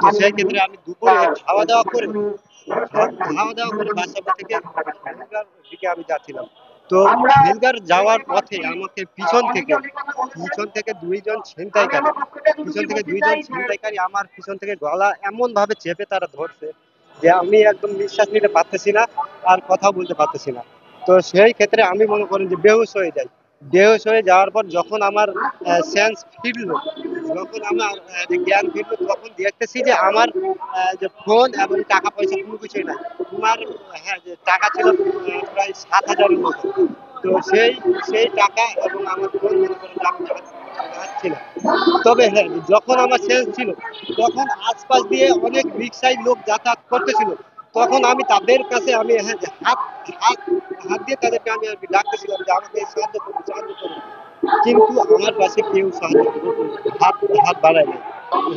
তো সেই ক্ষেত্রে আমি দুপুরে খাওয়া দাওয়া করে বাসা থেকে খিলগাঁওর দিকে আমি যাচ্ছিলাম। তো খিলগাঁও যাওয়ার পথে আমাকে পিছন থেকে দুইজন ছিনতাইকারী আমার পিছন থেকে গলা এমন ভাবে চেপে তারা ধরছে যে আমি একদম নিঃশ্বাস নিতে পারতেছি না, আর কথা বলতে পারতেছি না। তো সেই ক্ষেত্রে আমি মনে করেন যে বেহুশ হয়ে যাই। বেহুশ হয়ে যাওয়ার পর যখন আমার সেন্স ফিরলো, যখন আমার যে জ্ঞান ফিরলো, তখন দেখতেছি যে আমার যে ফোন এবং টাকা পয়সা কোনো কিছুই নাই। তোমার হ্যাঁ, যে টাকা ছিল প্রায় 7,000-এর মতো। তো সেই টাকা এবং আমার ফোন মনে করেন যে আমি হারাচ্ছি না। তবে হ্যাঁ, যখন আমার সেন্স ছিল, তখন আশপাশ দিয়ে অনেক রিক্সায় লোক যাতায়াত করতেছিল। তখন আমি তাদের কাছে আমি হ্যাঁ, যে হাত হাত দিয়ে তাদেরকে আমি আর কি ডাকতেছিলাম যে আমাকে সাহায্য করুন। কিন্তু আমার পাশে কেউ সাহায্য করতে হাত হাত বাড়ায় নাই।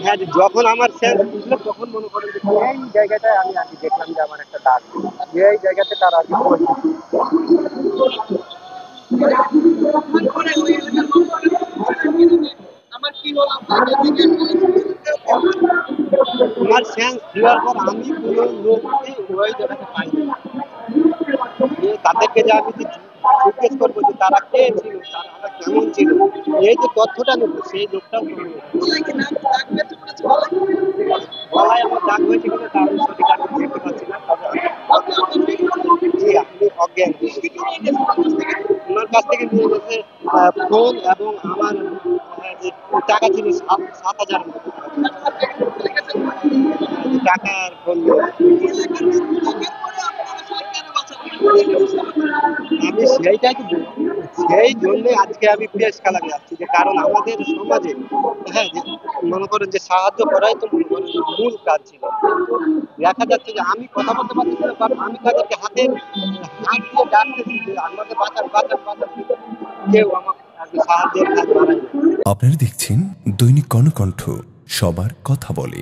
হ্যাঁ, যে যখন আমার সেন্স বুঝলো, তখন মনে করেন যে এই জায়গাটায় আমি আর কি দেখলাম যে আমার একটা দাগ। এই জায়গাতে তারা আর কি বসে। তারপরে ওই এলাকার মানুষজন বলছিলেন কিনা যে আমার কি হলো জায়গা থেকে আমার সেন্স ফেরার পর আমি কোনো লোককে ওই জায়গাতে পাইনি। তাদেরকে যে আমি যে জিজ্ঞেস করবো যে তারা কে ছিল, তারা কেমন ছিল, এই যে তথ্যটা নেবো, সেই লোকটাও কোনো লোক নেই। গলায় কি দাগ বেঁধে পড়েছে গলায়? গলায় আমার দাগ হয়েছে কিনা তার সঠিক আমি দেখতে পাচ্ছি না, তবে আমি আপনি অজ্ঞান হয়ে গেছেন? জি আমি অজ্ঞান হয়ে কি গেছি। কি নিয়ে গেছে তার কাছ থেকে? ওনার কাছ থেকে নিয়ে গেছে ফোন এবং আমার যে টাকা ছিল 7,000-এর মতো টাকা ছিল। আর তার ব্যাগটা খুলে গেছেন? যে টাকা আর ফোন নিয়ে গেছে। এলাকার লোকগুলো এরপরে আপনার আসলে কেন বাঁচালো না? কি সমস্যা হলো? আমি সেইটাই তো বলছি। সেই জন্য আজকে আমি প্রেস ক্লাবে যাচ্ছি, যে কারণ আমাদের সমাজে হ্যাঁ, যে মনে করেন যে সাহায্য করাই তো মনে করেন যে মূল কাজ ছিল। কিন্তু দেখা যাচ্ছে যে আমি কথা বলতে পারতেছি না, কারণ আমি তাদেরকে হাত দিয়ে ডাকতেছি যে আমাকে বাঁচান, কিন্তু কেউ আমাকে আর কি সাহায্যের হাত বাড়ায় না। আপনারা দেখছেন দৈনিক কর্ণকণ্ঠ, সবার কথা বলে।